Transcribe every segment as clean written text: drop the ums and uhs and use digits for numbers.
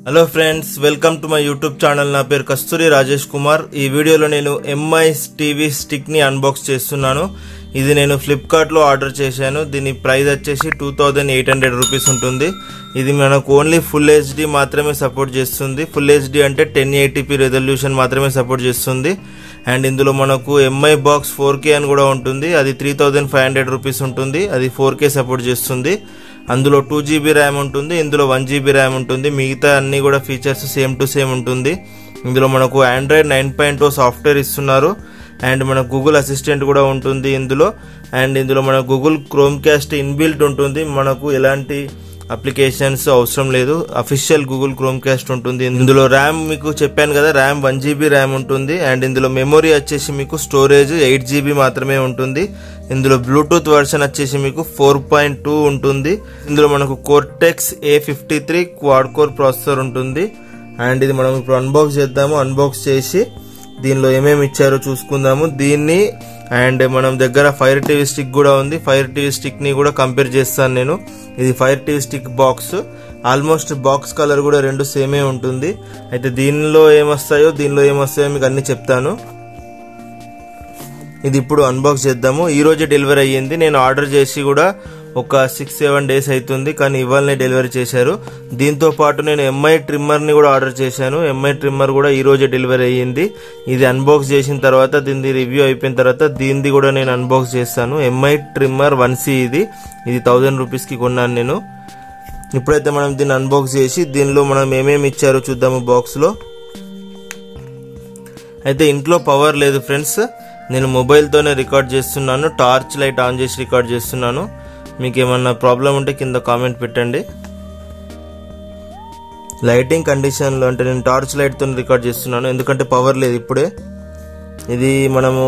Hello friends, welcome to my YouTube channel. నా పేరు కస్తూరి రాజేష్ కుమార్. ఈ వీడియోలో నేను ఎంఐ టీవీ స్టిక్ ని అన్బాక్స్ చేస్తున్నాను. ఇది నేను ఫ్లిప్కార్ట్ లో ఆర్డర్ చేశాను. దీని ప్రైస్ వచ్చేసి 2800 రూపీస్ ఉంటుంది. ఇది మనకు ఓన్లీ ఫుల్ హెచ్డి మాత్రమే సపోర్ట్ చేస్తుంది. ఫుల్ హెచ్డి అంటే 1080p రెజల్యూషన్ మాత్రమే సపోర్ట్ చేస్తుంది. అండ్ ఇందులో మనకు ఎంఐ బాక్స్ 4K అని కూడా ఉంటుంది. అది 3500 రూపీస్ ఉంటుంది. అది 4K సపోర్ట్ చేస్తుంది. అందులో 2GB ర్యామ్ ఉంటుంది, ఇందులో 1GB ర్యామ్ ఉంటుంది. మిగతా అన్ని కూడా ఫీచర్స్ సేమ్ టు సేమ్ ఉంటుంది. ఇందులో మనకు ఆండ్రాయిడ్ 9.0 సాఫ్ట్వేర్ ఇస్తున్నారు. అండ్ మన గూగుల్ అసిస్టెంట్ కూడా ఉంటుంది ఇందులో. అండ్ ఇందులో మన గూగుల్ క్రోమ్ కాస్ట్ ఇన్బిల్ట్ ఉంటుంది. మనకు ఎలాంటి అప్లికేషన్స్ అవసరం లేదు. అఫీషియల్ గూగుల్ క్రోమ్ కాస్ట్ ఉంటుంది. ఇందులో ర్యామ్ మీకు చెప్పాను కదా, ర్యామ్ 1GB ర్యామ్ ఉంటుంది. అండ్ ఇందులో మెమొరీ వచ్చేసి మీకు స్టోరేజ్ 8GB మాత్రమే ఉంటుంది. ఇందులో బ్లూటూత్ వర్షన్ వచ్చేసి మీకు 4.2 ఉంటుంది. ఇందులో మనకు cortex A53 quad core processor ఉంటుంది. అండ్ ఇది మనం ఇప్పుడు అన్బాక్స్ చేద్దాము. అన్బాక్స్ చేసి దీనిలో ఏమేమి ఇచ్చారో చూసుకుందాము. దీన్ని అండ్ మనం దగ్గర ఫైర్ టీవీ స్టిక్ కూడా ఉంది. ఫైర్ టీవీ స్టిక్ ని కూడా కంపేర్ చేస్తాను నేను. ఇది fire TV stick box. Almost box colour కూడా రెండు సేమే ఉంటుంది. అయితే దీనిలో ఏమొస్తాయో మీకు అన్ని చెప్తాను. ఇది ఇప్పుడు అన్బాక్స్ చేద్దాము. ఈ రోజే డెలివరీ అయ్యింది. నేను ఆర్డర్ చేసి కూడా ఒక 6-7 డేస్ అవుతుంది, కానీ ఇవాళనే డెలివరీ చేశారు. దీంతో పాటు నేను ఎంఐ ట్రిమ్మర్ ని కూడా ఆర్డర్ చేశాను. ఎంఐ ట్రిమ్మర్ కూడా ఈ రోజే డెలివరీ అయ్యింది. ఇది అన్బాక్స్ చేసిన తర్వాత, దీని రివ్యూ అయిపోయిన తర్వాత దీనిది కూడా నేను అన్బాక్స్ చేస్తాను. ఎంఐ ట్రిమ్మర్ 1C ఇది 1000 రూపీస్ కి కొన్నాను నేను. ఇప్పుడైతే మనం దీన్ని అన్బాక్స్ చేసి దీనిలో మనం ఏమేమి ఇచ్చారో చూద్దాము బాక్స్ లో. అయితే ఇంట్లో పవర్ లేదు ఫ్రెండ్స్. నేను మొబైల్ తోనే రికార్డ్ చేస్తున్నాను. టార్చ్ లైట్ ఆన్ చేసి రికార్డ్ చేస్తున్నాను. మీకు ఏమన్నా ప్రాబ్లం ఉంటే కింద కామెంట్ పెట్టండి. లైటింగ్ కండిషన్లో అంటే నేను టార్చ్ లైట్ తో రికార్డ్ చేస్తున్నాను, ఎందుకంటే పవర్ లేదు ఇప్పుడే. ఇది మనము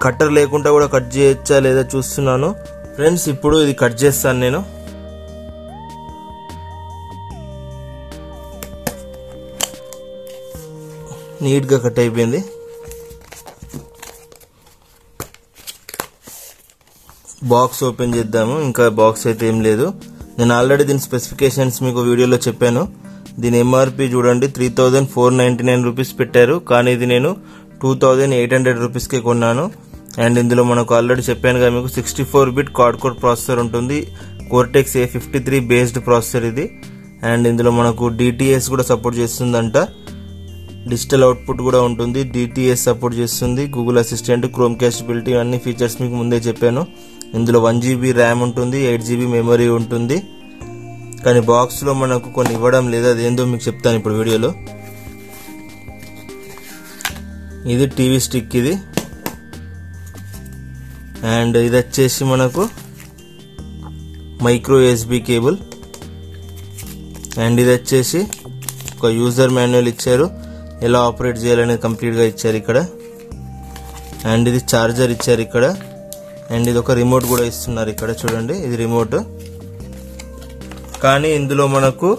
కట్టర్ లేకుండా కూడా కట్ చేయొచ్చా లేదా చూస్తున్నాను ఫ్రెండ్స్. ఇప్పుడు ఇది కట్ చేస్తాను నేను. నీట్ గా కట్ అయిపోయింది. బాక్స్ ఓపెన్ చేద్దాము. ఇంకా బాక్స్ అయితే ఏం లేదు. నేను ఆల్రెడీ దీని స్పెసిఫికేషన్స్ మీకు వీడియోలో చెప్పాను. దీని ఎంఆర్పి చూడండి, 3499 రూపీస్ పెట్టారు, కానీ ఇది నేను 2800 రూపీస్కే కొన్నాను. అండ్ ఇందులో మనకు ఆల్రెడీ చెప్పాను కదా మీకు 64-బిట్ క్వాడ్ కోర్ ప్రాసెసర్ ఉంటుంది. కోర్టెక్స్ A53 బేస్డ్ ప్రాసెసర్ ఇది. అండ్ ఇందులో మనకు DTS కూడా సపోర్ట్ చేస్తుందంట. డిజిటల్ అవుట్పుట్ కూడా ఉంటుంది. DTS సపోర్ట్ చేస్తుంది. Google assistant, chrome cost built, అన్ని ఫీచర్స్ మీకు ముందే చెప్పాను. ఇందులో 1GB ర్యామ్ ఉంటుంది, 8GB మెమరీ ఉంటుంది. కానీ బాక్స్ లో మనకు కొన్ని ఇవ్వడం లేదు. అదేందో మీకు చెప్తాను ఇప్పుడు వీడియోలో. ఇది టీవీ స్టిక్ ఇది. అండ్ ఇది వచ్చేసి మనకు మైక్రో USB కేబుల్. అండ్ ఇది వచ్చేసి ఒక యూజర్ మాన్యువల్ ఇచ్చారు, ఎలా ఆపరేట్ చేయాలనేది కంప్లీట్ గా ఇచ్చారు ఇక్కడ. అండ్ ఇది చార్జర్ ఇచ్చారు ఇక్కడ. అండ్ ఇది ఒక రిమోట్ కూడా ఇస్తున్నారు ఇక్కడ చూడండి, ఇది రిమోట్. కానీ ఇందులో మనకు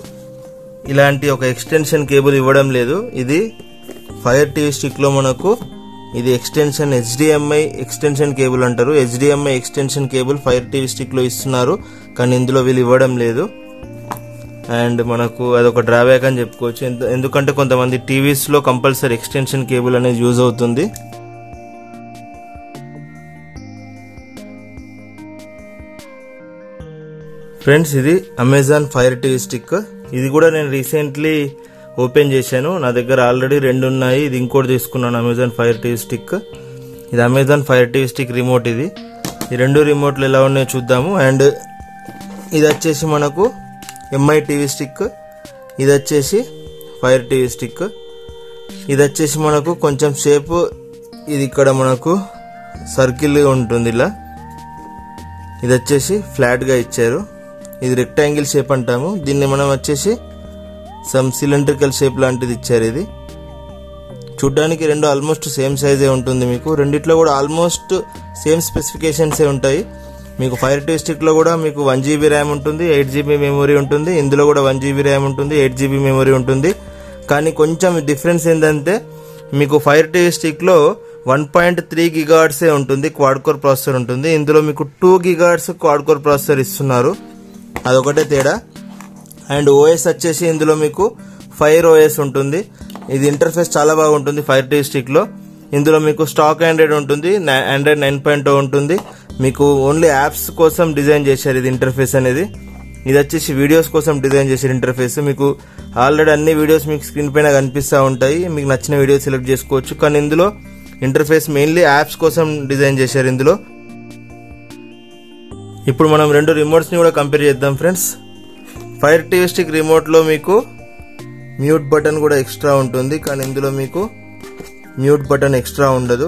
ఇలాంటి ఒక ఎక్స్టెన్షన్ కేబుల్ ఇవ్వడం లేదు. ఇది ఫైర్ టీవీ స్టిక్ లో మనకు ఇది ఎక్స్టెన్షన్ HDMI ఎక్స్టెన్షన్ కేబుల్ అంటారు. HDMI extension cable fire TV stick లో ఇస్తున్నారు, కానీ ఇందులో వీళ్ళు ఇవ్వడం లేదు. అండ్ మనకు అదొక డ్రాబ్యాక్ అని చెప్పుకోవచ్చు. ఎందుకంటే కొంతమంది టీవీస్ లో కంపల్సరీ ఎక్స్టెన్షన్ కేబుల్ అనేది యూజ్ అవుతుంది. ఫ్రెండ్స్, ఇది అమెజాన్ ఫైర్ టీవీ స్టిక్. ఇది కూడా నేను రీసెంట్లీ ఓపెన్ చేశాను. నా దగ్గర ఆల్రెడీ 2 ఉన్నాయి. ఇది ఇంకోటి తీసుకున్నాను, అమెజాన్ ఫైర్ టీవీ స్టిక్. ఇది Amazon fire TV stick remote ఇది. ఈ 2 రిమోట్లు ఎలా ఉన్నాయో చూద్దాము. అండ్ ఇది వచ్చేసి మనకు ఎంఐ టీవీ స్టిక్, ఇది వచ్చేసి ఫైర్ టీవీ స్టిక్. ఇది వచ్చేసి మనకు కొంచెం షేప్, ఇది ఇక్కడ మనకు సర్కిల్ ఉంటుంది ఇలా. ఇది వచ్చేసి ఫ్లాట్ గా ఇచ్చారు. ఇది రెక్టాంగిల్ షేప్ అంటాము. దీన్ని మనం వచ్చేసి సమ్ సిలిండ్రికల్ షేప్ లాంటిది ఇచ్చారు. ఇది చూడ్డానికి 2 ఆల్మోస్ట్ సేమ్ సైజే ఉంటుంది. మీకు రెండిట్లో కూడా ఆల్మోస్ట్ సేమ్ స్పెసిఫికేషన్సే ఉంటాయి. మీకు ఫైర్ టీవీ స్టిక్ లో కూడా మీకు 1GB ర్యామ్ ఉంటుంది, 8GB మెమరీ ఉంటుంది. ఇందులో కూడా 1GB ర్యామ్ ఉంటుంది, 8GB మెమరీ ఉంటుంది. కానీ కొంచెం డిఫరెన్స్ ఏంటంటే మీకు ఫైర్ టీవీ స్టిక్ లో 1.3 GHz ఉంటుంది, క్వాడ్ కోర్ ప్రాసెసర్ ఉంటుంది. ఇందులో మీకు 2 GHz క్వాడ్ కోర్ ప్రాసెసర్ ఇస్తున్నారు, అదొకటే తేడా. అండ్ ఓఎస్ వచ్చేసి ఇందులో మీకు ఫైర్ ఓఎస్ ఉంటుంది. ఇది ఇంటర్ఫేస్ చాలా బాగుంటుంది ఫైర్ టీవీ స్టిక్ లో. ఇందులో మీకు స్టాక్ ఆండ్రాయిడ్ ఉంటుంది, ఆండ్రాయిడ్ 9.0 ఉంటుంది. మీకు ఓన్లీ యాప్స్ కోసం డిజైన్ చేశారు ఇది ఇంటర్ఫేస్ అనేది. ఇది వచ్చేసి వీడియోస్ కోసం డిజైన్ చేశారు ఇంటర్ఫేస్. మీకు ఆల్రెడీ అన్ని వీడియోస్ మీకు స్క్రీన్ పైన కనిపిస్తూ ఉంటాయి, మీకు నచ్చిన వీడియో సెలెక్ట్ చేసుకోవచ్చు. కానీ ఇందులో ఇంటర్ఫేస్ మెయిన్లీ యాప్స్ కోసం డిజైన్ చేశారు ఇందులో. ఇప్పుడు మనం రెండు రిమోట్స్ని కూడా కంపేర్ చేద్దాం ఫ్రెండ్స్. ఫైర్ టీవీ స్టిక్ రిమోట్లో మీకు మ్యూట్ బటన్ కూడా ఎక్స్ట్రా ఉంటుంది, కానీ ఇందులో మీకు మ్యూట్ బటన్ ఎక్స్ట్రా ఉండదు.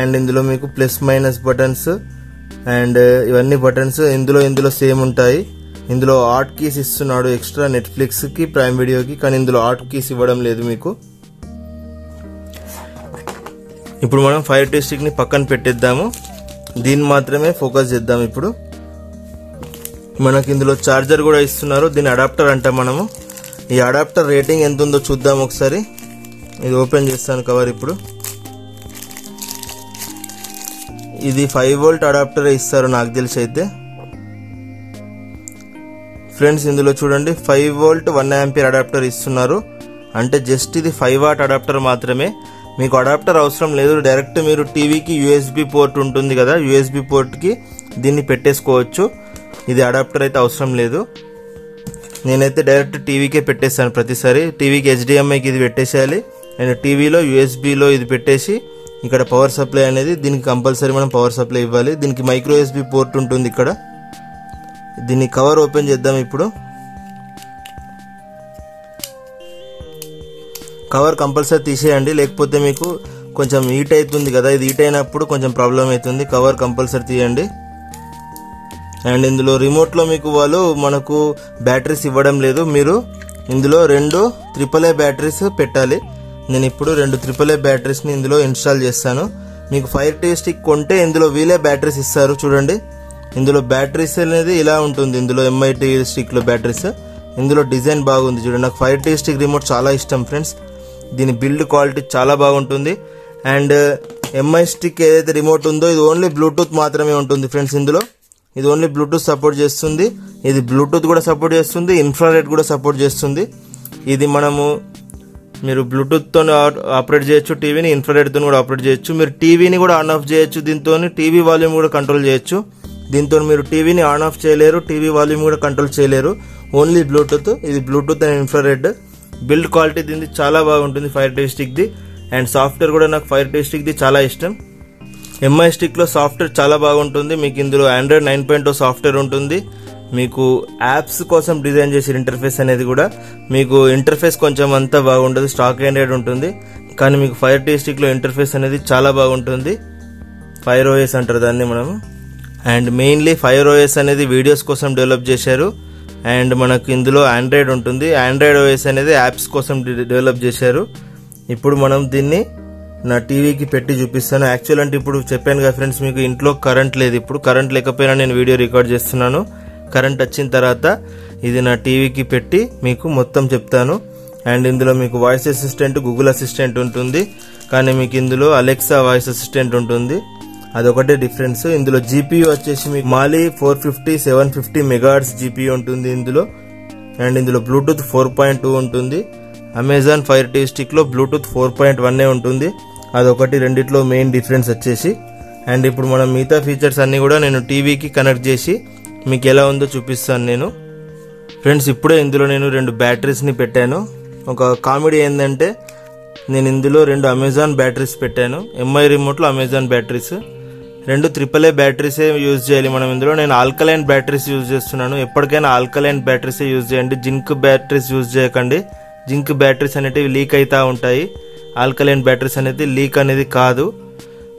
అండ్ ఇందులో మీకు ప్లస్ మైనస్ బటన్స్ అండ్ ఇవన్నీ బటన్స్ ఇందులో సేమ్ ఉంటాయి. ఇందులో ఆర్ట్ కీస్ ఇస్తున్నాడు ఎక్స్ట్రా నెట్ఫ్లిక్స్కి, ప్రైమ్ వీడియోకి, కానీ ఇందులో ఆర్ట్ కీస్ ఇవ్వడం లేదు మీకు. ఇప్పుడు మనం ఫైర్ టీవీ స్టిక్ని పక్కన పెట్టేద్దాము, దీన్ని మాత్రమే ఫోకస్ చేద్దాం. ఇప్పుడు మనకి ఇందులో ఛార్జర్ కూడా ఇస్తున్నారు, దీని అడాప్టర్ అంటాం మనము. ఈ అడాప్టర్ రేటింగ్ ఎంత ఉందో చూద్దాం ఒకసారి. ఇది ఓపెన్ చేస్తాను కవర్. ఇప్పుడు ఇది 5 వోల్ట్ అడాప్టర్ ఇస్తారు నాకు తెలిసి అయితే ఫ్రెండ్స్. ఇందులో చూడండి 5 వోల్ట్ 1 ఆంపియర్ అడాప్టర్ ఇస్తున్నారు. అంటే జస్ట్ ఇది 5 వాట్ అడాప్టర్ మాత్రమే. మీకు అడాప్టర్ అవసరం లేదు, డైరెక్ట్ మీరు టీవీకి యూఎస్బి పోర్ట్ ఉంటుంది కదా, యూఎస్బి పోర్ట్కి దీన్ని పెట్టేసుకోవచ్చు. ఇది అడాప్టర్ అయితే అవసరం లేదు. నేనైతే డైరెక్ట్ టీవీకే పెట్టేస్తాను ప్రతిసారి. టీవీకి HDMIకి ఇది పెట్టేసేయాలి, అండ్ టీవీలో యూఎస్బిలో ఇది పెట్టేసి ఇక్కడ పవర్ సప్లై అనేది దీనికి కంపల్సరీ మనం పవర్ సప్లై ఇవ్వాలి. దీనికి మైక్రో USB పోర్ట్ ఉంటుంది ఇక్కడ. దీన్ని కవర్ ఓపెన్ చేద్దాం. ఇప్పుడు కవర్ కంపల్సరీ తీసేయండి, లేకపోతే మీకు కొంచెం హీట్ అవుతుంది కదా, ఇది హీట్ అయినప్పుడు కొంచెం ప్రాబ్లం అవుతుంది. కవర్ కంపల్సరీ తీయండి. అండ్ ఇందులో రిమోట్లో మీకు వాళ్ళు మనకు బ్యాటరీస్ ఇవ్వడం లేదు, మీరు ఇందులో 2 AAA బ్యాటరీస్ పెట్టాలి. నేను ఇప్పుడు 2 AAA బ్యాటరీస్ని ఇందులో ఇన్స్టాల్ చేస్తాను. మీకు ఫైర్ టీవీ స్టిక్ కొంటే ఇందులో వీలే బ్యాటరీస్ ఇస్తారు చూడండి. ఇందులో బ్యాటరీస్ అనేది ఇలా ఉంటుంది, ఇందులో MI టీవీ స్టిక్లో బ్యాటరీస్. ఇందులో డిజైన్ బాగుంది చూడండి. నాకు ఫైర్ టీవీ స్టిక్ రిమోట్ చాలా ఇష్టం ఫ్రెండ్స్. దీని బిల్డ్ క్వాలిటీ చాలా బాగుంటుంది. అండ్ MI స్టిక్ ఏదైతే రిమోట్ ఉందో ఇది ఓన్లీ బ్లూటూత్ మాత్రమే ఉంటుంది ఫ్రెండ్స్. ఇందులో ఇది ఓన్లీ బ్లూటూత్ సపోర్ట్ చేస్తుంది. ఇది బ్లూటూత్ కూడా సపోర్ట్ చేస్తుంది, ఇన్ఫ్రారెడ్ కూడా సపోర్ట్ చేస్తుంది. ఇది మీరు బ్లూటూత్తో ఆపరేట్ చేయొచ్చు టీవీని, ఇన్ఫ్రారెడ్తో కూడా ఆపరేట్ చేయొచ్చు. మీరు టీవీని కూడా ఆన్ ఆఫ్ చేయొచ్చు, దీంతో టీవీ వాల్యూమ్ కూడా కంట్రోల్ చేయొచ్చు. దీంతో మీరు టీవీని ఆన్ ఆఫ్ చేయలేరు, టీవీ వాల్యూమ్ కూడా కంట్రోల్ చేయలేరు, ఓన్లీ బ్లూటూత్. ఇది Bluetooth and infrared. Build quality దీనిది చాలా బాగుంటుంది ఫైర్ టీవీ స్టిక్ది. అండ్ సాఫ్ట్వేర్ కూడా నాకు ఫైర్ టీవీ స్టిక్ది చాలా ఇష్టం. MI స్టిక్లో సాఫ్ట్వేర్ చాలా బాగుంటుంది. మీకు ఇందులో ఆండ్రాయిడ్ 9.0 సాఫ్ట్వేర్ ఉంటుంది. మీకు యాప్స్ కోసం డిజైన్ చేసిన ఇంటర్ఫేస్ అనేది కూడా మీకు ఇంటర్ఫేస్ కొంచెం అంతా బాగుంటుంది, స్టాక్ ఆండ్రాయిడ్ ఉంటుంది. కానీ మీకు ఫైర్ టీవీ స్టిక్లో ఇంటర్ఫేస్ అనేది చాలా బాగుంటుంది. ఫైర్ OS అంటారు దాన్ని మనము. అండ్ మెయిన్లీ ఫైర్ OS అనేది వీడియోస్ కోసం డెవలప్ చేశారు. అండ్ మనకు ఇందులో ఆండ్రాయిడ్ ఉంటుంది, ఆండ్రాయిడ్ OS అనేది యాప్స్ కోసం డెవలప్ చేశారు. ఇప్పుడు మనం దీన్ని నా టీవీకి పెట్టి చూపిస్తాను. యాక్చువల్ అంటే ఇప్పుడు చెప్పాను కదా ఫ్రెండ్స్, మీకు ఇంట్లో కరెంట్ లేదు. ఇప్పుడు కరెంట్ లేకపోయినా నేను వీడియో రికార్డ్ చేస్తున్నాను. కరెంట్ వచ్చిన తర్వాత ఇది నా టీవీకి పెట్టి మీకు మొత్తం చెప్తాను. అండ్ ఇందులో మీకు వాయిస్ అసిస్టెంట్, గూగుల్ అసిస్టెంట్ ఉంటుంది, కానీ మీకు ఇందులో అలెక్సా వాయిస్ అసిస్టెంట్ ఉంటుంది. అదొకటే డిఫరెన్స్. ఇందులో GPU వచ్చేసి మీకు మాలి 450 750 మెగాహెర్ట్జ్ GPU ఉంటుంది ఇందులో. అండ్ ఇందులో బ్లూటూత్ 4.2 ఉంటుంది. అమెజాన్ ఫైర్ టీవీ స్టిక్లో బ్లూటూత్ 4.1 ఉంటుంది. అదొకటి రెండిట్లో మెయిన్ డిఫరెన్స్ వచ్చేసి. అండ్ ఇప్పుడు మనం మిగతా ఫీచర్స్ అన్నీ కూడా నేను టీవీకి కనెక్ట్ చేసి మీకు ఎలా ఉందో చూపిస్తాను నేను. ఫ్రెండ్స్ ఇప్పుడే ఇందులో నేను 2 బ్యాటరీస్ని పెట్టాను. ఒక కామెడీ ఏంటంటే నేను ఇందులో 2 అమెజాన్ బ్యాటరీస్ పెట్టాను. MI రిమోట్లో అమెజాన్ బ్యాటరీస్ 2 AAA బ్యాటరీసే యూజ్ చేయాలి మనం ఇందులో. నేను ఆల్కలైన్ బ్యాటరీస్ యూజ్ చేస్తున్నాను. ఎప్పటికైనా ఆల్కలైన్ బ్యాటరీసే యూజ్ చేయండి, జింక్ బ్యాటరీస్ యూజ్ చేయకండి. జింక్ బ్యాటరీస్ అనేటివి లీక్ అవుతూ ఉంటాయి. ఆల్కలైన్ బ్యాటరీస్ అనేది లీక్ అనేది కాదు,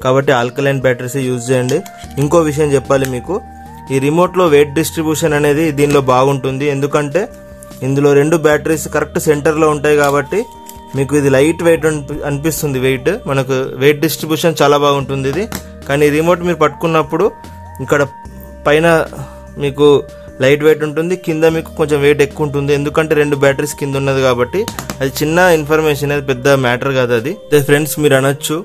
కాబట్టి ఆల్కలైన్ బ్యాటరీసే యూజ్ చేయండి. ఇంకో విషయం చెప్పాలి మీకు, ఈ రిమోట్లో వెయిట్ డిస్ట్రిబ్యూషన్ అనేది దీనిలో బాగుంటుంది. ఎందుకంటే ఇందులో 2 బ్యాటరీస్ కరెక్ట్ సెంటర్లో ఉంటాయి కాబట్టి మీకు ఇది లైట్ వెయిట్ అనిపిస్తుంది. మనకు వెయిట్ డిస్ట్రిబ్యూషన్ చాలా బాగుంటుంది ఇది. కానీ రిమోట్ మీరు పట్టుకున్నప్పుడు ఇక్కడ పైన మీకు లైట్ వెయిట్ ఉంటుంది, కింద మీకు కొంచెం వెయిట్ ఎక్కువ ఉంటుంది. ఎందుకంటే 2 బ్యాటరీస్ కింద ఉన్నది కాబట్టి. అది చిన్న ఇన్ఫర్మేషన్, అది పెద్ద మ్యాటర్ కాదు అది. ఫ్రెండ్స్ మీరు అనొచ్చు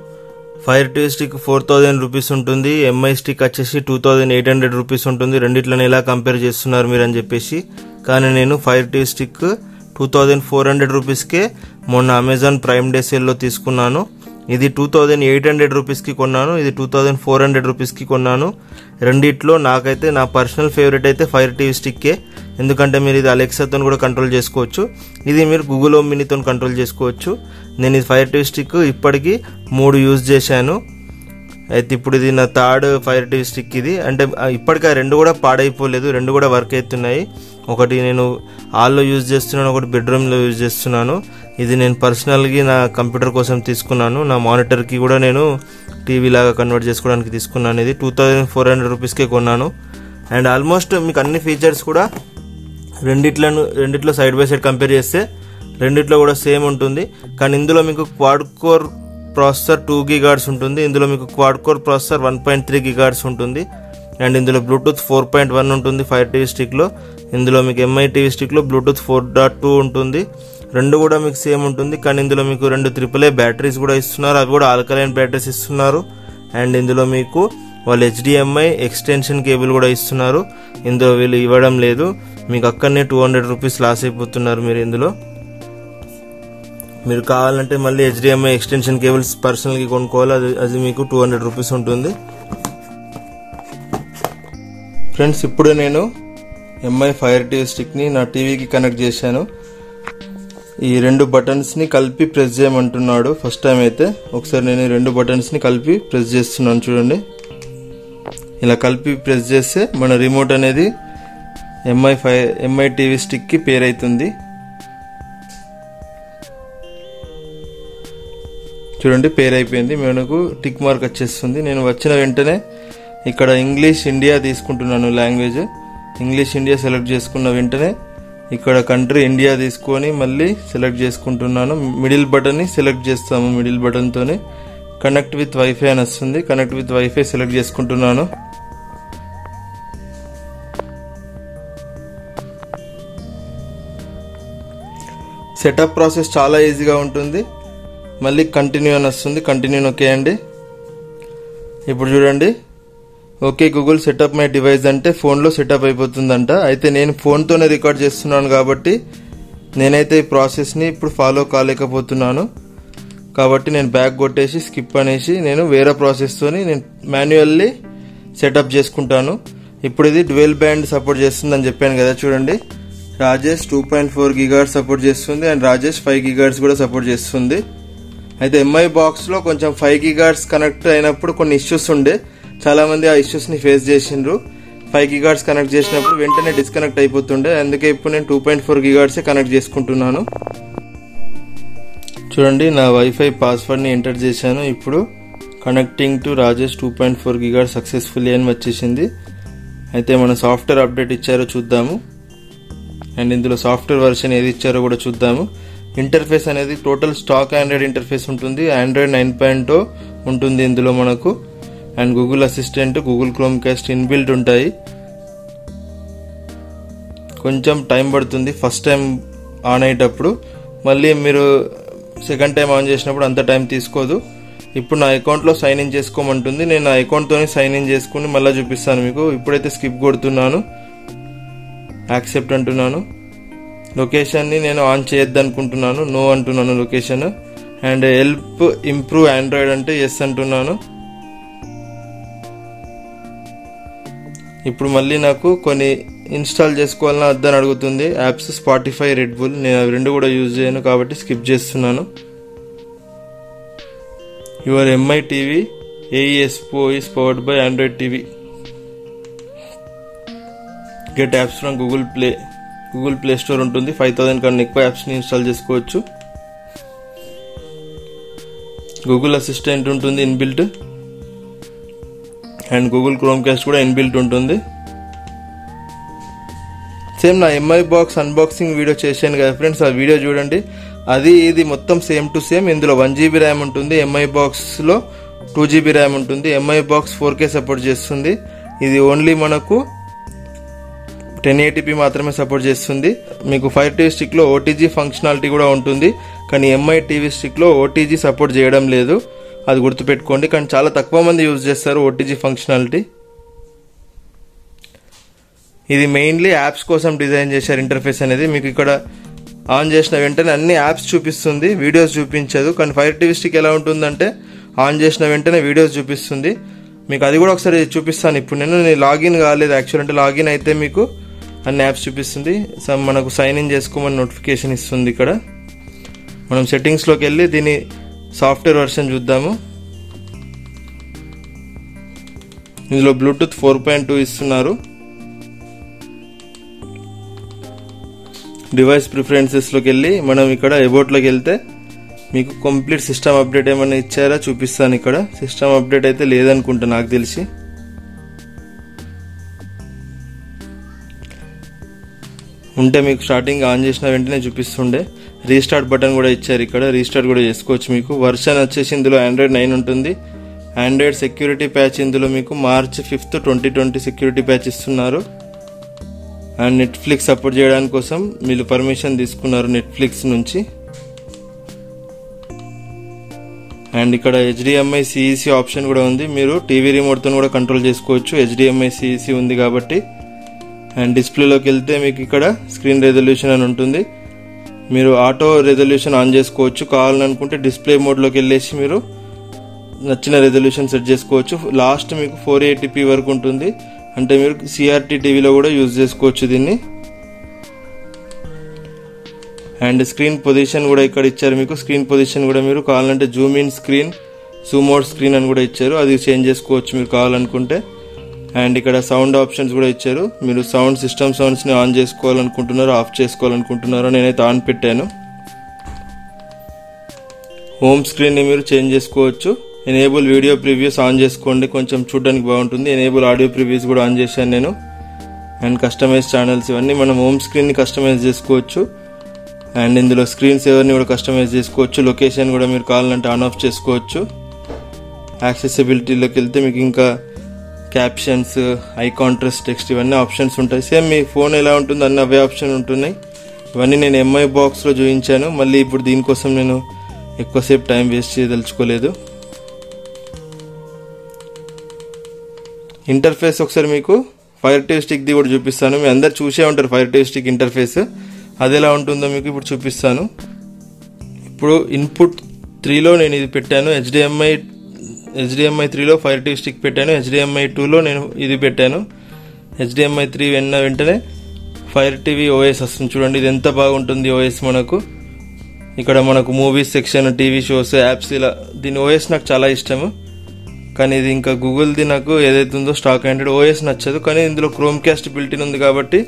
ఫైర్ టీవీ స్టిక్ 4000 రూపీస్ ఉంటుంది, MI స్టిక్ వచ్చేసి 2800 రూపీస్ ఉంటుంది, రెండిట్లని ఎలా కంపేర్ చేస్తున్నారు మీరు అని చెప్పేసి. కానీ నేను ఫైర్ టీవీ స్టిక్ 2400 రూపీస్కే మొన్న అమెజాన్ ప్రైమ్ డే సేల్లో తీసుకున్నాను. ఇది 2800 రూపీస్కి కొన్నాను, ఇది 2400 రూపీస్కి కొన్నాను. రెండిట్లో నాకైతే నా పర్సనల్ ఫేవరెట్ అయితే ఫైర్ టీవీ స్టిక్కే, ఎందుకంటే మీరు ఇది అలెక్సాతో కూడా కంట్రోల్ చేసుకోవచ్చు, ఇది మీరు గూగుల్ హోమ్ మినీతో కంట్రోల్ చేసుకోవచ్చు. నేను ఇది ఫైర్ టీవీ స్టిక్ ఇప్పటికీ 3 యూజ్ చేశాను. అయితే ఇప్పుడు ఇది నా థర్డ్ ఫైర్ టీవీ స్టిక్. ఇది అంటే ఇప్పటికీ 2 కూడా పాడైపోలేదు, 2 కూడా వర్క్ అవుతున్నాయి. ఒకటి నేను హాల్లో యూజ్ చేస్తున్నాను, ఒకటి బెడ్రూమ్లో యూజ్ చేస్తున్నాను. ఇది నేను పర్సనల్గా నా కంప్యూటర్ కోసం తీసుకున్నాను, నా మానిటర్కి కూడా నేను టీవీ లాగా కన్వర్ట్ చేసుకోవడానికి తీసుకున్నాను. ఇది 2400 రూపీస్కే కొన్నాను. అండ్ ఆల్మోస్ట్ మీకు అన్ని ఫీచర్స్ కూడా రెండిట్లో సైడ్ బై సైడ్ కంపేర్ చేస్తే రెండిట్లో కూడా సేమ్ ఉంటుంది. కానీ ఇందులో మీకు క్వాడ్ కోర్ ప్రాసెసర్ 2 GHz ఉంటుంది, ఇందులో మీకు క్వాడ్ కోర్ ప్రాసెసర్ 1.3 GHz ఉంటుంది. అండ్ ఇందులో బ్లూటూత్ 4.1 ఉంటుంది ఫైర్ టీవీ స్టిక్లో. ఇందులో మీకు ఎంఐ టీవీ స్టిక్లో బ్లూటూత్ 4.2 ఉంటుంది. 2 కూడా మీకు సేమ్ ఉంటుంది. కానీ ఇందులో మీకు 2 AAA బ్యాటరీస్ కూడా ఇస్తున్నారు, అవి కూడా ఆల్కలైన్ బ్యాటరీస్ ఇస్తున్నారు. అండ్ ఇందులో మీకు వాళ్ళు HDMI ఎక్స్టెన్షన్ కేబుల్ కూడా ఇస్తున్నారు. ఇందులో వీళ్ళు ఇవ్వడం లేదు, మీకు అక్కడనే 200 రూపీస్ లాస్ అయిపోతున్నారు మీరు. ఇందులో మీరు కావాలంటే మళ్ళీ HDMI ఎక్స్టెన్షన్ కేబుల్స్ పర్సనల్గా కొనుక్కోవాలి, అది మీకు 200 రూపీస్ ఉంటుంది. ఫ్రెండ్స్, ఇప్పుడు నేను ఎంఐ ఫైర్ టీవీ స్టిక్ని నా టీవీకి కనెక్ట్ చేశాను. ఈ 2 బటన్స్ని కలిపి ప్రెస్ చేయమంటున్నాడు ఫస్ట్ టైం అయితే. ఒకసారి నేను 2 బటన్స్ని కలిపి ప్రెస్ చేస్తున్నాను, చూడండి. ఇలా కలిపి ప్రెస్ చేస్తే మన రిమోట్ అనేది ఎంఐ టీవీ స్టిక్కి పేర్ అవుతుంది. చూడండి, పేర్ అయిపోయింది, మనకు టిక్ మార్క్ వచ్చేస్తుంది. నేను వచ్చిన వెంటనే ఇక్కడ ఇంగ్లీష్ ఇండియా తీసుకుంటున్నాను, లాంగ్వేజ్ ఇంగ్లీష్ ఇండియా సెలెక్ట్ చేసుకున్న వెంటనే ఇక్కడ కంట్రీ ఇండియా తీసుకొని మళ్ళీ సెలెక్ట్ చేసుకుంటున్నాను. మిడిల్ బటన్ని సెలెక్ట్ చేస్తాము, మిడిల్ బటన్తోనే కనెక్ట్ విత్ వైఫై అని వస్తుంది. కనెక్ట్ విత్ వైఫై సెలెక్ట్ చేసుకుంటున్నాను. సెటప్ ప్రాసెస్ చాలా ఈజీగా ఉంటుంది. మళ్ళీ కంటిన్యూ అని వస్తుంది, కంటిన్యూ నొక్కేయండి. ఇప్పుడు చూడండి, okay Google setup my device అంటే ఫోన్లో సెటప్ అయిపోతుందంట. అయితే నేను ఫోన్తోనే రికార్డ్ చేస్తున్నాను కాబట్టి నేనైతే ఈ ప్రాసెస్ని ఇప్పుడు ఫాలో కాలేకపోతున్నాను. కాబట్టి నేను బ్యాక్ కొట్టేసి స్కిప్ అనేసి నేను వేరే ప్రాసెస్తోని నేను మాన్యువల్లీ సెటప్ చేసుకుంటాను. ఇప్పుడు ఇది డ్యూయల్ బ్యాండ్ సపోర్ట్ చేస్తుందని చెప్పాను కదా, చూడండి. రాజేష్ 2.4 GHz సపోర్ట్ చేస్తుంది అండ్ రాజేష్ 5 GHz కూడా సపోర్ట్ చేస్తుంది. అయితే ఎంఐ బాక్స్లో కొంచెం 5 GHz కనెక్ట్ అయినప్పుడు కొన్ని ఇష్యూస్ ఉండే, చాలామంది ఆ ఇష్యూస్ని ఫేస్ చేసిండ్రు. 5 GHz కనెక్ట్ చేసినప్పుడు వెంటనే డిస్కనెక్ట్ అయిపోతుండే, అందుకే ఇప్పుడు నేను 2.4 GHz కనెక్ట్ చేసుకుంటున్నాను. చూడండి, నా వైఫై పాస్వర్డ్ని ఎంటర్ చేశాను. ఇప్పుడు connecting to Rajesh 2.4 GHz successfully అని వచ్చేసింది. అయితే మన సాఫ్ట్వేర్ అప్డేట్ ఇచ్చారో చూద్దాము. అండ్ ఇందులో సాఫ్ట్వేర్ వర్షన్ ఏది ఇచ్చారో కూడా చూద్దాము. ఇంటర్ఫేస్ అనేది టోటల్ స్టాక్ ఆండ్రాయిడ్ ఇంటర్ఫేస్ ఉంటుంది, ఆండ్రాయిడ్ 9.0 ఉంటుంది ఇందులో మనకు. And Google assistant, Google chrome cost inbuilt ఉంటాయి. కొంచెం టైం పడుతుంది ఫస్ట్ టైం ఆన్ అయ్యేటప్పుడు, మళ్ళీ మీరు సెకండ్ టైం ఆన్ చేసినప్పుడు అంత టైం తీసుకోదు. ఇప్పుడు నా అకౌంట్లో సైన్ ఇన్ చేసుకోమంటుంది, నేను నా అకౌంట్తోనే సైన్ ఇన్ చేసుకుని మళ్ళీ చూపిస్తాను మీకు. ఇప్పుడైతే స్కిప్ కొడుతున్నాను, యాక్సెప్ట్ అంటున్నాను. లొకేషన్ని నేను ఆన్ చేయొద్దు అనుకుంటున్నాను, నో అంటున్నాను location. And help improve Android అంటే ఎస్ అంటున్నాను. ఇప్పుడు మళ్ళీ నాకు కొన్ని ఇన్స్టాల్ చేసుకోవాలన్నా వద్దని అడుగుతుంది. యాప్స్ స్పాటిఫై, రెడ్ బుల్, నేను అవి 2 కూడా యూజ్ చేయను కాబట్టి స్కిప్ చేస్తున్నాను. Your MI TV AES Pro is powered by Android TV. Get apps from Google play store ఉంటుంది. 5000 కన్నా ఎక్కువ యాప్స్ని ఇన్స్టాల్ చేసుకోవచ్చు. గూగుల్ అసిస్టెంట్ ఉంటుంది inbuilt, and Google chrome cost కూడా ఇన్బిల్ట్ ఉంటుంది. సేమ్ నా ఎంఐ బాక్స్ అన్బాక్సింగ్ వీడియో చేశాను కదా ఫ్రెండ్స్, ఆ వీడియో చూడండి. అది ఇది మొత్తం సేమ్ టు సేమ్. ఇందులో 1 GB ర్యామ్ ఉంటుంది, ఎంఐ బాక్స్లో 2 GB ర్యామ్ ఉంటుంది. ఎంఐ బాక్స్ 4K సపోర్ట్ చేస్తుంది. ఇది ఓన్లీ మనకు 1080p మాత్రమే సపోర్ట్ చేస్తుంది. మీకు ఫైర్ టీవీ స్టిక్లో OTG ఫంక్షనాలిటీ కూడా ఉంటుంది, కానీ ఎంఐ టీవీ స్టిక్లో OTG సపోర్ట్ చేయడం లేదు, అది గుర్తుపెట్టుకోండి. కానీ చాలా తక్కువ మంది యూజ్ చేస్తారు OTG ఫంక్షనాలిటీ. ఇది మెయిన్లీ యాప్స్ కోసం డిజైన్ చేశారు ఇంటర్ఫేస్ అనేది. మీకు ఇక్కడ ఆన్ చేసిన వెంటనే అన్ని యాప్స్ చూపిస్తుంది, వీడియోస్ చూపించదు. కానీ ఫైర్ టీవీ స్టిక్ ఎలా ఉంటుందంటే ఆన్ చేసిన వెంటనే వీడియోస్ చూపిస్తుంది. మీకు అది కూడా ఒకసారి చూపిస్తాను. ఇప్పుడు నేను లాగిన్ కాలేదు యాక్చువల్, అంటే లాగిన్ అయితే మీకు అన్ని యాప్స్ చూపిస్తుంది. మనకు సైన్ ఇన్ చేసుకోమని నోటిఫికేషన్ ఇస్తుంది. ఇక్కడ మనం సెట్టింగ్స్లోకి వెళ్ళి దీని సాఫ్ట్వేర్ వర్షన్ చూద్దాము. ఇందులో బ్లూటూత్ 4.2 ఇస్తున్నారు. డివైస్ ప్రిఫరెన్సెస్లోకి వెళ్ళి మనం ఇక్కడ అబౌట్లోకి వెళ్తే మీకు కంప్లీట్ సిస్టమ్ అప్డేట్ ఏమైనా ఇచ్చారా చూపిస్తాను. ఇక్కడ సిస్టమ్ అప్డేట్ అయితే లేదనుకుంటా నాకు తెలిసి. ఉంటే మీకు స్టార్టింగ్ ఆన్ చేసిన వెంటనే చూపిస్తుండే. రీస్టార్ట్ బటన్ కూడా ఇచ్చారు, ఇక్కడ రీస్టార్ట్ కూడా చేసుకోవచ్చు. మీకు వర్షన్ వచ్చేసి ఇందులో Android 9 ఉంటుంది. ఆండ్రాయిడ్ సెక్యూరిటీ ప్యాచ్ ఇందులో మీకు March 5, 2020 సెక్యూరిటీ ప్యాచ్ ఇస్తున్నారు. అండ్ నెట్ఫ్లిక్స్ సపోర్ట్ చేయడానికి కోసం మీరు పర్మిషన్ తీసుకున్నారు నెట్ఫ్లిక్స్ నుంచి. అండ్ ఇక్కడ HDMI CEC ఆప్షన్ కూడా ఉంది. మీరు టీవీ రిమోట్తో కూడా కంట్రోల్ చేసుకోవచ్చు, HDMI CEC ఉంది కాబట్టి. అండ్ డిస్ప్లేలోకి వెళ్తే మీకు ఇక్కడ స్క్రీన్ రెజల్యూషన్ అని ఉంటుంది. మీరు ఆటో రెజల్యూషన్ ఆన్ చేసుకోవచ్చు. కావాలని అనుకుంటే డిస్ప్లే మోడ్లోకి వెళ్ళేసి మీరు నచ్చిన రెజల్యూషన్ సెట్ చేసుకోవచ్చు. లాస్ట్ మీకు 480p వరకు ఉంటుంది, అంటే మీరు CRT టీవీలో కూడా యూజ్ చేసుకోవచ్చు దీన్ని. అండ్ స్క్రీన్ పొజిషన్ కూడా ఇక్కడ ఇచ్చారు మీకు. స్క్రీన్ పొజిషన్ కూడా మీరు కావాలంటే Zoom in screen, Zoom out screen అని కూడా ఇచ్చారు, అది చేంజ్ చేసుకోవచ్చు మీరు కావాలనుకుంటే. అండ్ ఇక్కడ సౌండ్ ఆప్షన్స్ కూడా ఇచ్చారు. మీరు సౌండ్ సిస్టమ్ సౌండ్స్ని ఆన్ చేసుకోవాలనుకుంటున్నారో ఆఫ్ చేసుకోవాలనుకుంటున్నారో నేనైతే ఆన్ పెట్టాను. హోమ్ స్క్రీన్ని మీరు చేంజ్ చేసుకోవచ్చు. ఎనేబుల్ వీడియో ప్రివ్యూస్ ఆన్ చేసుకోండి, కొంచెం చూడడానికి బాగుంటుంది. ఎనేబుల్ ఆడియో ప్రివ్యూస్ కూడా ఆన్ చేశాను నేను. అండ్ కస్టమైజ్ ఛానల్స్ ఇవన్నీ మనం హోమ్ స్క్రీన్ని కస్టమైజ్ చేసుకోవచ్చు. అండ్ ఇందులో స్క్రీన్ సేవర్ని కూడా కస్టమైజ్ చేసుకోవచ్చు. లొకేషన్ కూడా మీరు కావాలంటే ఆన్ ఆఫ్ చేసుకోవచ్చు. యాక్సెసిబిలిటీలోకి వెళ్తే మీకు ఇంకా క్యాప్షన్స్, ఐ కాంట్రాస్ట్ టెక్స్ట్ ఇవన్నీ ఆప్షన్స్ ఉంటాయి. సేమ్ మీ ఫోన్ ఎలా ఉంటుందో అన్ని అవే ఆప్షన్ ఉంటున్నాయి. ఇవన్నీ నేను MI బాక్స్లో చూపించాను. మళ్ళీ ఇప్పుడు దీనికోసం నేను ఎక్కువసేపు టైం వేస్ట్ చేయదలుచుకోలేదు. ఇంటర్ఫేస్ ఒకసారి మీకు ఫైర్ టీవీ స్టిక్ది కూడా చూపిస్తాను. మీ అందరు చూసే ఉంటారు ఫైర్ టీవీ స్టిక్ ఇంటర్ఫేస్, అది ఎలా ఉంటుందో మీకు ఇప్పుడు చూపిస్తాను. ఇప్పుడు ఇన్పుట్ 3లో నేను ఇది పెట్టాను, HDMI 3లో ఫైర్ టీవీ స్టిక్ పెట్టాను. HDMI 2లో నేను ఇది పెట్టాను. HDMI 3 వెంటనే ఫైర్ టీవీ OS వస్తుంది. చూడండి ఇది ఎంత బాగుంటుంది OS మనకు. ఇక్కడ మనకు movies section, TV shows, apps, ఇలా దీని OS నాకు చాలా ఇష్టము. కానీ ఇది ఇంకా గూగుల్ది నాకు ఏదైతే ఉందో స్టాక్ హండ్రెడ్ OS నచ్చదు. కానీ ఇందులో క్రోమ్ క్యాస్ట్ బిల్టిన్ ఉంది కాబట్టి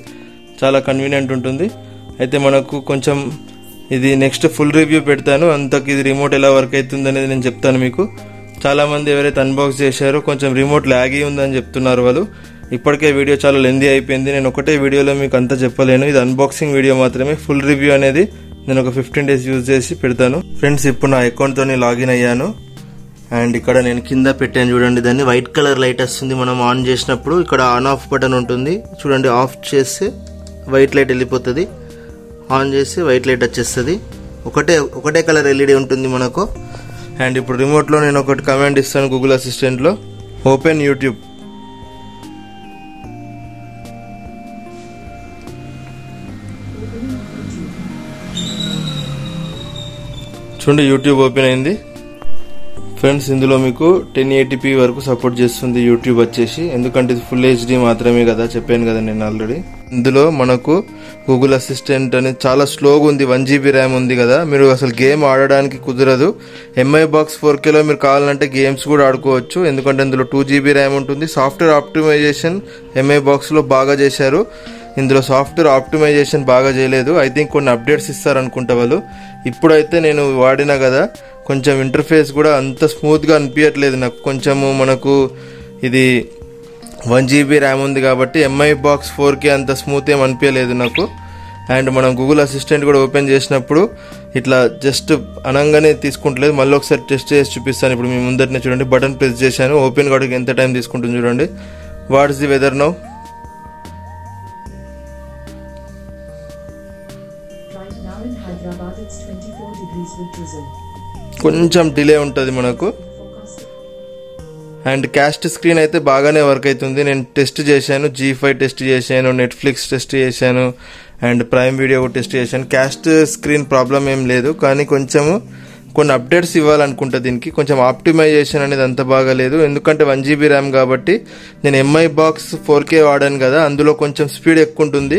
చాలా కన్వీనియంట్ ఉంటుంది. అయితే మనకు కొంచెం ఇది నెక్స్ట్ ఫుల్ రివ్యూ పెడతాను, అంతకు ఇది రిమోట్ ఎలా వర్క్ అవుతుంది అనేది నేను చెప్తాను మీకు. చాలామంది ఎవరైతే అన్బాక్స్ చేశారో కొంచెం రిమోట్ ల్యాగీ ఉందని చెప్తున్నారు వాళ్ళు. ఇప్పటికే వీడియో చాలా లెందీ అయిపోయింది, నేను ఒకటే వీడియోలో మీకు అంతా చెప్పలేను. ఇది అన్బాక్సింగ్ వీడియో మాత్రమే. ఫుల్ రివ్యూ అనేది నేను ఒక 15 days యూజ్ చేసి పెడతాను. ఫ్రెండ్స్ ఇప్పుడు నా అకౌంట్తో లాగిన్ అయ్యాను. అండ్ ఇక్కడ నేను కింద పెట్టాను చూడండి, దాన్ని వైట్ కలర్ లైట్ వస్తుంది మనం ఆన్ చేసినప్పుడు. ఇక్కడ ఆన్ ఆఫ్ బటన్ ఉంటుంది చూడండి, ఆఫ్ చేస్తే వైట్ లైట్ వెళ్ళిపోతుంది, ఆన్ చేస్తే వైట్ లైట్ వచ్చేస్తుంది. ఒకటే కలర్ LED ఉంటుంది మనకు. అండ్ ఇప్పుడు రిమోట్లో నేను ఒకటి కమాండ్ ఇస్తాను గూగుల్ అసిస్టెంట్లో, ఓపెన్ యూట్యూబ్. చూడండి యూట్యూబ్ ఓపెన్ అయింది. ఫ్రెండ్స్ ఇందులో మీకు 1080p వరకు సపోర్ట్ చేస్తుంది యూట్యూబ్ వచ్చేసి, ఎందుకంటే ఇది ఫుల్ HD మాత్రమే కదా, చెప్పాను కదా నేను ఆల్రెడీ. ఇందులో మనకు గూగుల్ అసిస్టెంట్ అనేది చాలా స్లోగా ఉంది, 1GB ర్యామ్ ఉంది కదా, మీరు అసలు గేమ్ ఆడడానికి కుదరదు. MI బాక్స్ 4Kలో మీరు కావాలంటే గేమ్స్ కూడా ఆడుకోవచ్చు, ఎందుకంటే ఇందులో 2GB ర్యామ్ ఉంటుంది. సాఫ్ట్వేర్ ఆప్టిమైజేషన్ MI బాక్స్లో బాగా చేశారు. ఇందులో సాఫ్ట్వేర్ ఆప్టిమైజేషన్ బాగా చేయలేదు. ఐ థింక్ కొన్ని అప్డేట్స్ ఇస్తారనుకుంటా వాళ్ళు. ఇప్పుడైతే నేను వాడినా కదా, కొంచెం ఇంటర్ఫేస్ కూడా అంత స్మూత్గా అనిపించట్లేదు నాకు. కొంచెము మనకు ఇది 1GB ర్యామ్ ఉంది కాబట్టి MI బాక్స్ 4K అంత స్మూత్ ఏం అనిపించలేదు నాకు. అండ్ మనం గూగుల్ అసిస్టెంట్ కూడా ఓపెన్ చేసినప్పుడు ఇట్లా జస్ట్ అనగానే తీసుకుంటలేదు. మళ్ళీ ఒకసారి టెస్ట్ చేసి చూపిస్తాను. ఇప్పుడు మీ ముందరనే చూడండి, బటన్ ప్రెస్ చేశాను, ఓపెన్ కావడానికి ఎంత టైం తీసుకుంటుంది చూడండి. What's the weather now? కొంచెం డిలే ఉంటుంది మనకు. అండ్ క్యాస్ట్ స్క్రీన్ అయితే బాగానే వర్క్ అవుతుంది. నేను టెస్ట్ చేశాను, G5 టెస్ట్ చేశాను, నెట్ఫ్లిక్స్ టెస్ట్ చేశాను, అండ్ ప్రైమ్ వీడియో టెస్ట్ చేశాను. క్యాస్ట్ స్క్రీన్ ప్రాబ్లం ఏం లేదు, కానీ కొంచెము కొన్ని అప్డేట్స్ ఇవ్వాలనుకుంటా. దీనికి కొంచెం ఆప్టిమైజేషన్ అనేది అంత బాగా లేదు, ఎందుకంటే 1GB ర్యామ్ కాబట్టి. నేను ఎంఐ బాక్స్ 4K వాడాను కదా, అందులో కొంచెం స్పీడ్ ఎక్కువ ఉంటుంది.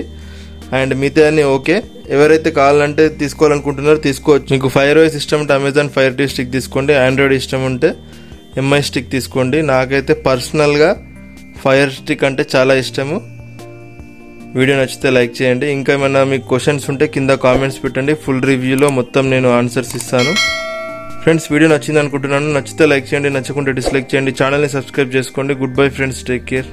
అండ్ మిగతా అన్ని ఓకే. ఎవరైతే కావాలంటే తీసుకోవాలనుకుంటున్నారో తీసుకోవచ్చు. మీకు ఫైర్ ఓఎస్ ఇష్టం ఉంటే అమెజాన్ ఫైర్ టీ స్టిక్ తీసుకోండి, ఆండ్రాయిడ్ ఇష్టం ఉంటే ఎంఐ స్టిక్ తీసుకోండి. నాకైతే పర్సనల్గా ఫైర్ స్టిక్ అంటే చాలా ఇష్టము. వీడియో నచ్చితే లైక్ చేయండి. ఇంకా ఏమైనా మీకు క్వశ్చన్స్ ఉంటే కింద కామెంట్స్ పెట్టండి, ఫుల్ రివ్యూలో మొత్తం నేను ఆన్సర్స్ ఇస్తాను. ఫ్రెండ్స్, వీడియో నచ్చింది అనుకుంటున్నాను. నచ్చితే లైక్ చేయండి, నచ్చకుంటే డిస్లైక్ చేయండి. ఛానల్ని సబ్స్క్రైబ్ చేసుకోండి. Good bye friends, take care.